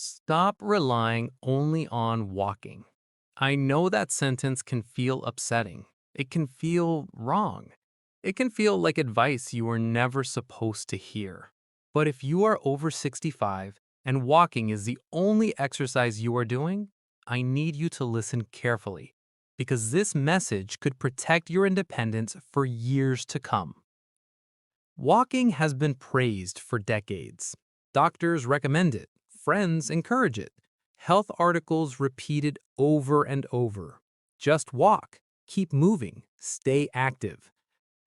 Stop relying only on walking. I know that sentence can feel upsetting. It can feel wrong. It can feel like advice you were never supposed to hear. But if you are over 65 and walking is the only exercise you are doing, I need you to listen carefully because this message could protect your independence for years to come. Walking has been praised for decades. Doctors recommend it, friends encourage it, health articles repeat it over and over. Just walk, keep moving, stay active.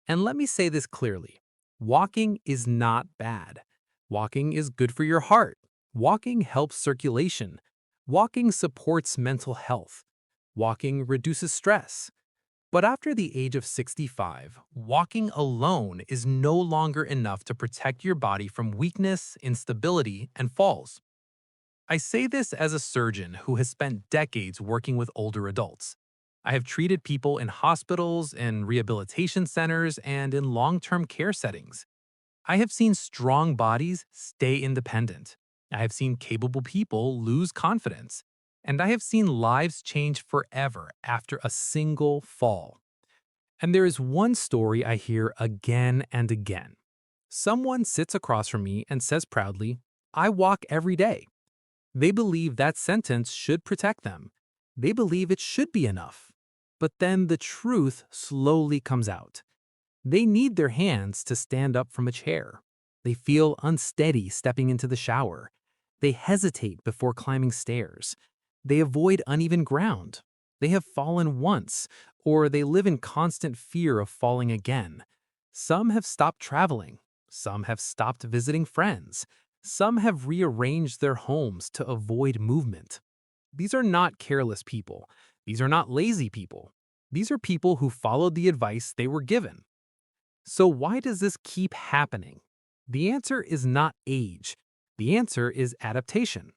And let me say this clearly, walking is not bad. Walking is good for your heart. Walking helps circulation. Walking supports mental health. Walking reduces stress. But after the age of 65, walking alone is no longer enough to protect your body from weakness, instability, and falls. I say this as a surgeon who has spent decades working with older adults. I have treated people in hospitals, in rehabilitation centers, and in long-term care settings. I have seen strong bodies stay independent. I have seen capable people lose confidence. And I have seen lives change forever after a single fall. And there is one story I hear again and again. Someone sits across from me and says proudly, I walk every day. They believe that sentence should protect them. They believe it should be enough. But then the truth slowly comes out. They need their hands to stand up from a chair. They feel unsteady stepping into the shower. They hesitate before climbing stairs. They avoid uneven ground. They have fallen once, or they live in constant fear of falling again. Some have stopped traveling. Some have stopped visiting friends. Some have rearranged their homes to avoid movement. These are not careless people. These are not lazy people. These are people who followed the advice they were given. So why does this keep happening? The answer is not age. The answer is adaptation.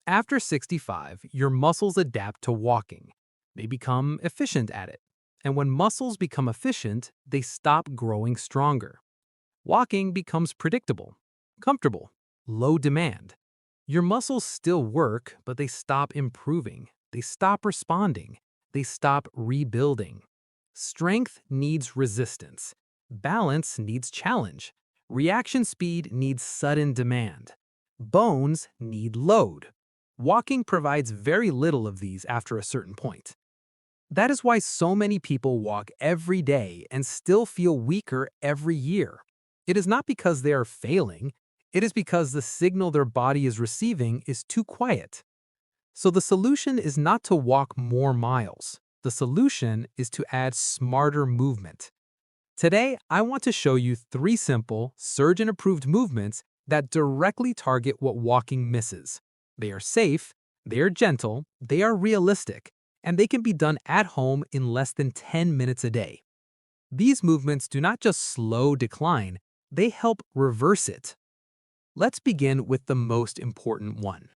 After 65, your muscles adapt to walking. They become efficient at it. And when muscles become efficient, they stop growing stronger. Walking becomes predictable, comfortable, low demand. Your muscles still work, but they stop improving. They stop responding. They stop rebuilding. Strength needs resistance. Balance needs challenge. Reaction speed needs sudden demand. Bones need load. Walking provides very little of these after a certain point. That is why so many people walk every day and still feel weaker every year. It is not because they are failing, it is because the signal their body is receiving is too quiet. So the solution is not to walk more miles. The solution is to add smarter movement. Today, I want to show you 3 simple, surgeon-approved movements that directly target what walking misses. They are safe, they are gentle, they are realistic, and they can be done at home in less than 10 minutes a day. These movements do not just slow decline, they help reverse it. Let's begin with the most important one.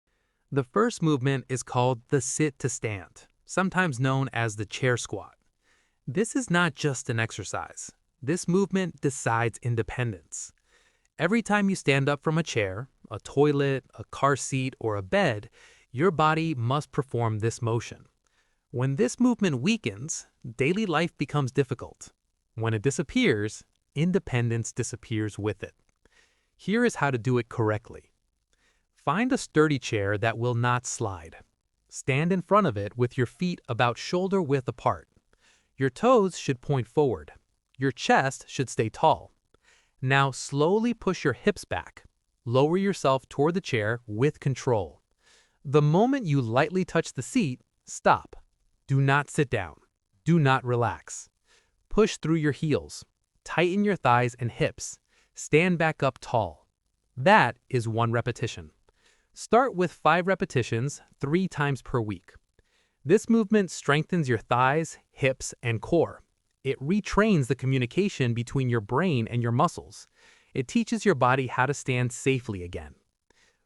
The first movement is called the sit to stand, sometimes known as the chair squat. This is not just an exercise. This movement decides independence. Every time you stand up from a chair, a toilet, a car seat, or a bed, your body must perform this motion. When this movement weakens, daily life becomes difficult. When it disappears, independence disappears with it. Here is how to do it correctly. Find a sturdy chair that will not slide. Stand in front of it with your feet about shoulder width apart. Your toes should point forward. Your chest should stay tall. Now slowly push your hips back. Lower yourself toward the chair with control. The moment you lightly touch the seat, stop. Do not sit down. Do not relax. Push through your heels. Tighten your thighs and hips. Stand back up tall. That is 1 repetition. Start with 5 repetitions 3 times per week. This movement strengthens your thighs, hips, and core. It retrains the communication between your brain and your muscles. It teaches your body how to stand safely again.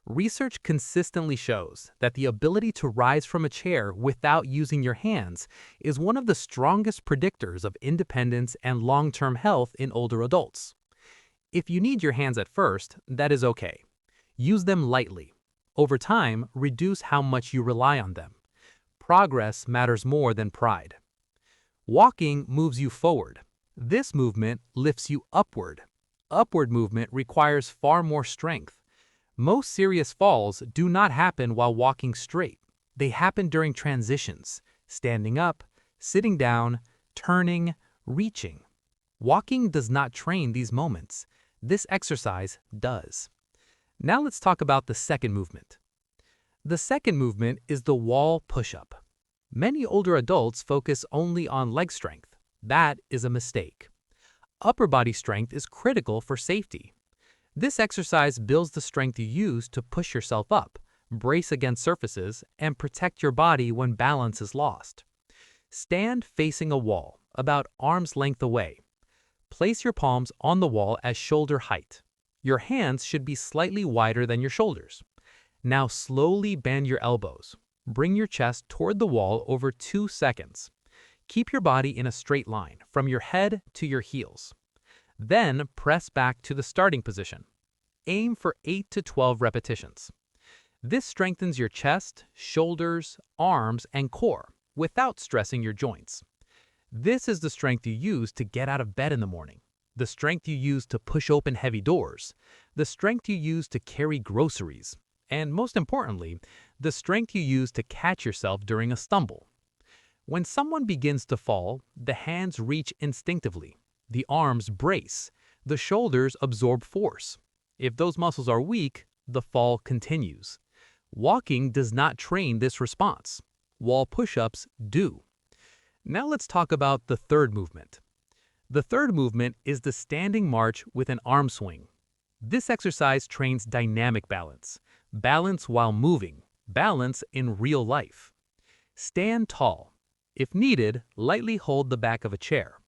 Research consistently shows that the ability to rise from a chair without using your hands is one of the strongest predictors of independence and long-term health in older adults. If you need your hands at first, that is okay. Use them lightly. Over time, reduce how much you rely on them. Progress matters more than pride. Walking moves you forward. This movement lifts you upward. Upward movement requires far more strength. Most serious falls do not happen while walking straight. They happen during transitions, standing up, sitting down, turning, reaching. Walking does not train these moments. This exercise does. Now let's talk about the second movement. The second movement is the wall push-up. Many older adults focus only on leg strength. That is a mistake. Upper body strength is critical for safety. This exercise builds the strength you use to push yourself up, brace against surfaces, and protect your body when balance is lost. Stand facing a wall, about arm's length away. Place your palms on the wall at shoulder height. Your hands should be slightly wider than your shoulders. Now slowly bend your elbows. Bring your chest toward the wall over 2 seconds. Keep your body in a straight line, from your head to your heels. Then press back to the starting position. Aim for 8 to 12 repetitions. This strengthens your chest, shoulders, arms, and core without stressing your joints. This is the strength you use to get out of bed in the morning, the strength you use to push open heavy doors, the strength you use to carry groceries, and most importantly, the strength you use to catch yourself during a stumble. When someone begins to fall, the hands reach instinctively. The arms brace, the shoulders absorb force. If those muscles are weak, the fall continues. Walking does not train this response. Wall push-ups do. Now let's talk about the third movement. The third movement is the standing march with an arm swing. This exercise trains dynamic balance. Balance while moving. Balance in real life. Stand tall. If needed, lightly hold the back of a chair.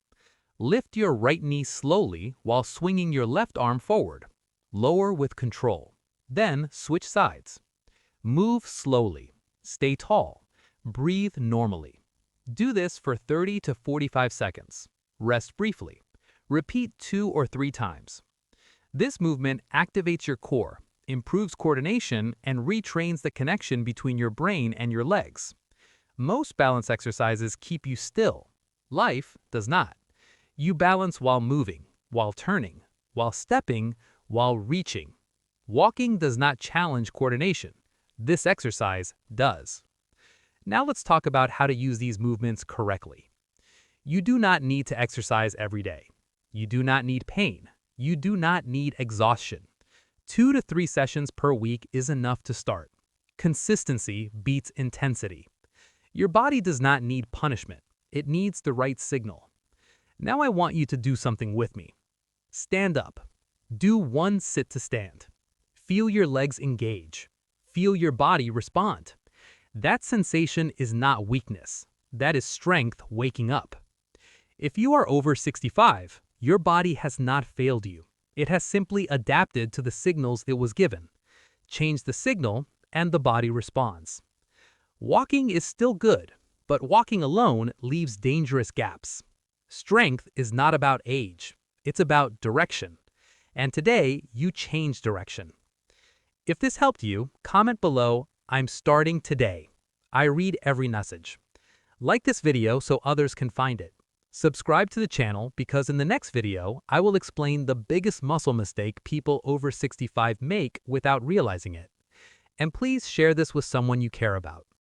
Lift your right knee slowly while swinging your left arm forward. Lower with control. Then switch sides. Move slowly. Stay tall. Breathe normally. Do this for 30 to 45 seconds. Rest briefly. Repeat 2 or 3 times. This movement activates your core, improves coordination, and retrains the connection between your brain and your legs. Most balance exercises keep you still. Life does not. You balance while moving, while turning, while stepping, while reaching. Walking does not challenge coordination. This exercise does. Now let's talk about how to use these movements correctly. You do not need to exercise every day. You do not need pain. You do not need exhaustion. 2 to 3 sessions per week is enough to start. Consistency beats intensity. Your body does not need punishment. It needs the right signal. Now I want you to do something with me. Stand up. Do 1 sit to stand. Feel your legs engage. Feel your body respond. That sensation is not weakness. That is strength waking up. If you are over 65, your body has not failed you. It has simply adapted to the signals it was given. Change the signal, and the body responds. Walking is still good, but walking alone leaves dangerous gaps. Strength is not about age. It's about direction. And today, you change direction. If this helped you, comment below, "I'm starting today." I read every message. Like this video so others can find it. Subscribe to the channel because in the next video, I will explain the biggest muscle mistake people over 65 make without realizing it. And please share this with someone you care about.